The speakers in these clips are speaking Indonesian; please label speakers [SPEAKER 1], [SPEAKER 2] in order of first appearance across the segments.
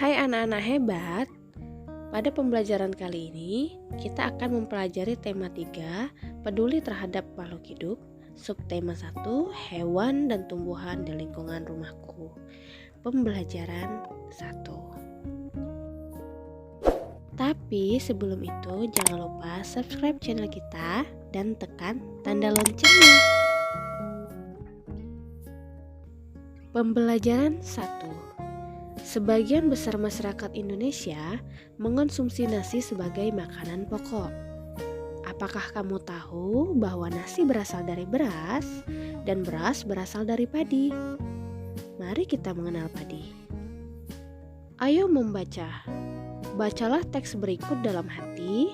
[SPEAKER 1] Hai anak-anak hebat, pada pembelajaran kali ini kita akan mempelajari tema 3, peduli terhadap makhluk hidup, subtema 1, hewan dan tumbuhan di lingkungan rumahku. Pembelajaran 1. Tapi sebelum itu jangan lupa subscribe channel kita dan tekan tanda loncengnya. Pembelajaran 1. Sebagian besar masyarakat Indonesia mengonsumsi nasi sebagai makanan pokok. Apakah kamu tahu bahwa nasi berasal dari beras dan beras berasal dari padi? Mari kita mengenal padi. Ayo membaca. Bacalah teks berikut dalam hati,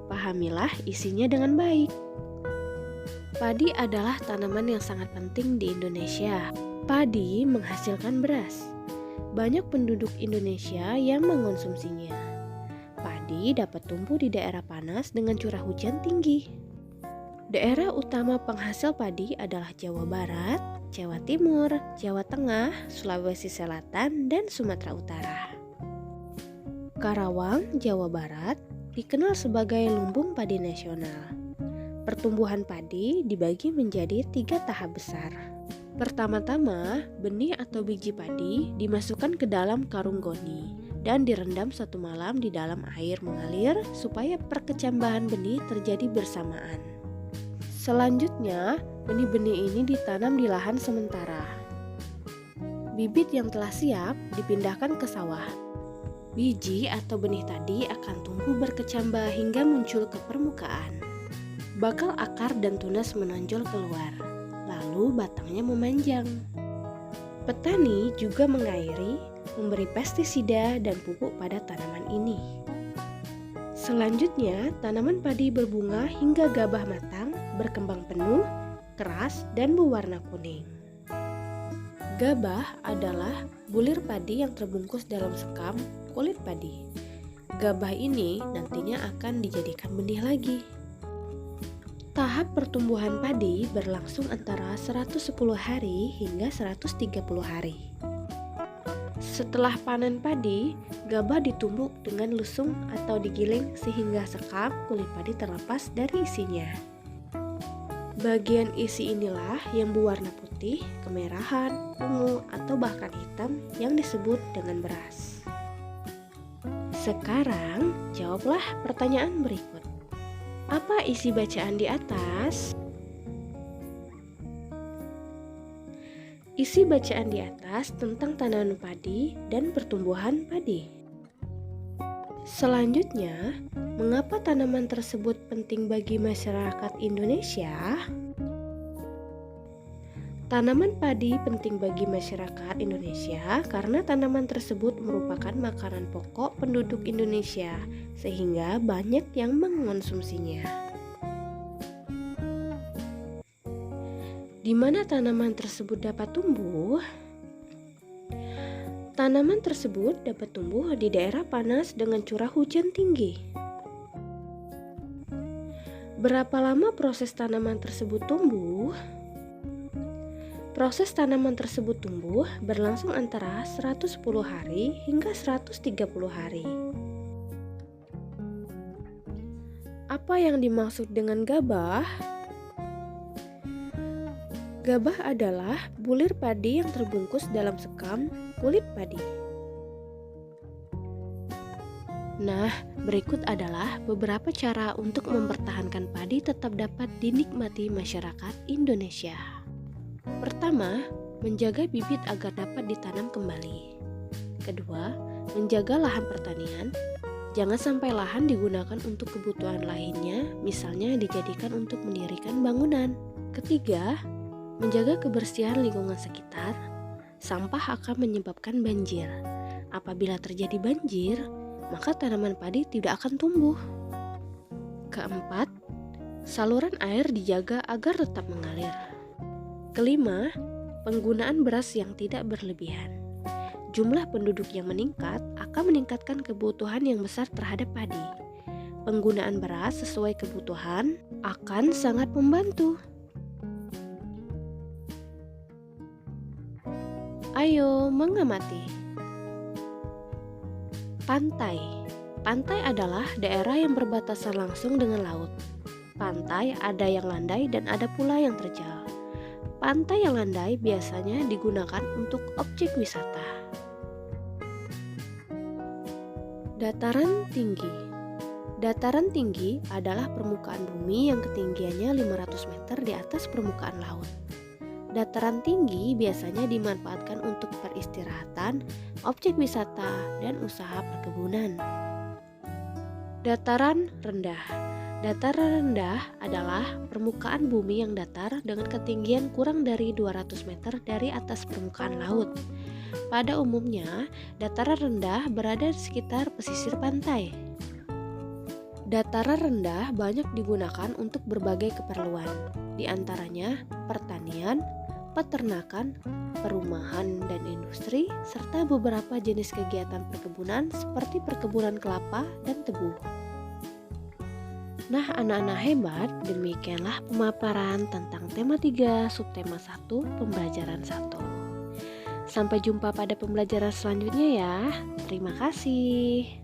[SPEAKER 1] pahamilah isinya dengan baik. Padi adalah tanaman yang sangat penting di Indonesia. Padi menghasilkan beras. Banyak penduduk Indonesia yang mengonsumsinya. Padi dapat tumbuh di daerah panas dengan curah hujan tinggi. Daerah utama penghasil padi adalah Jawa Barat, Jawa Timur, Jawa Tengah, Sulawesi Selatan, dan Sumatera Utara. Karawang, Jawa Barat, dikenal sebagai lumbung padi nasional. Pertumbuhan padi dibagi menjadi 3 tahap besar. Pertama-tama, benih atau biji padi dimasukkan ke dalam karung goni dan direndam 1 malam di dalam air mengalir supaya perkecambahan benih terjadi bersamaan. Selanjutnya, benih-benih ini ditanam di lahan sementara. Bibit yang telah siap dipindahkan ke sawah. Biji atau benih tadi akan tumbuh berkecambah hingga muncul ke permukaan. Bakal akar dan tunas menonjol keluar. Lalu batangnya memanjang. Petani juga mengairi, memberi pestisida dan pupuk pada tanaman ini. Selanjutnya, tanaman padi berbunga hingga gabah matang, berkembang penuh, keras, dan berwarna kuning. Gabah adalah bulir padi yang terbungkus dalam sekam kulit padi. Gabah ini nantinya akan dijadikan benih lagi. Tahap pertumbuhan padi berlangsung antara 110 hari hingga 130 hari. Setelah panen padi, gabah ditumbuk dengan lusung atau digiling sehingga sekam kulit padi terlepas dari isinya. Bagian isi inilah yang berwarna putih, kemerahan, ungu, atau bahkan hitam yang disebut dengan beras. Sekarang, jawablah pertanyaan berikut. Apa isi bacaan di atas? Isi bacaan di atas tentang tanaman padi dan pertumbuhan padi. Selanjutnya, mengapa tanaman tersebut penting bagi masyarakat Indonesia? Tanaman padi penting bagi masyarakat Indonesia karena tanaman tersebut merupakan makanan pokok penduduk Indonesia, sehingga banyak yang mengonsumsinya. Di mana tanaman tersebut dapat tumbuh? Tanaman tersebut dapat tumbuh di daerah panas dengan curah hujan tinggi. Berapa lama proses tanaman tersebut tumbuh? Proses tanaman tersebut tumbuh berlangsung antara 110 hari hingga 130 hari. Apa yang dimaksud dengan gabah? Gabah adalah bulir padi yang terbungkus dalam sekam kulit padi. Nah, berikut adalah beberapa cara untuk mempertahankan padi tetap dapat dinikmati masyarakat Indonesia. Pertama, menjaga bibit agar dapat ditanam kembali. Kedua, menjaga lahan pertanian. Jangan sampai lahan digunakan untuk kebutuhan lainnya, misalnya dijadikan untuk mendirikan bangunan. Ketiga, menjaga kebersihan lingkungan sekitar. Sampah akan menyebabkan banjir. Apabila terjadi banjir, maka tanaman padi tidak akan tumbuh. Keempat, saluran air dijaga agar tetap mengalir. Kelima, penggunaan beras yang tidak berlebihan. Jumlah penduduk yang meningkat akan meningkatkan kebutuhan yang besar terhadap padi. Penggunaan beras sesuai kebutuhan akan sangat membantu. Ayo mengamati. Pantai. Pantai adalah daerah yang berbatasan langsung dengan laut. Pantai ada yang landai dan ada pula yang terjal. Pantai yang landai biasanya digunakan untuk objek wisata. Dataran tinggi. Dataran tinggi adalah permukaan bumi yang ketinggiannya 500 meter di atas permukaan laut. Dataran tinggi biasanya dimanfaatkan untuk peristirahatan, objek wisata, dan usaha perkebunan. Dataran rendah. Dataran rendah adalah permukaan bumi yang datar dengan ketinggian kurang dari 200 meter dari atas permukaan laut. Pada umumnya, dataran rendah berada di sekitar pesisir pantai. Dataran rendah banyak digunakan untuk berbagai keperluan, di antaranya pertanian, peternakan, perumahan dan industri, serta beberapa jenis kegiatan perkebunan seperti perkebunan kelapa dan tebu. Nah, anak-anak hebat, demikianlah pemaparan tentang tema 3 subtema 1 pembelajaran 1. Sampai jumpa pada pembelajaran selanjutnya ya. Terima kasih.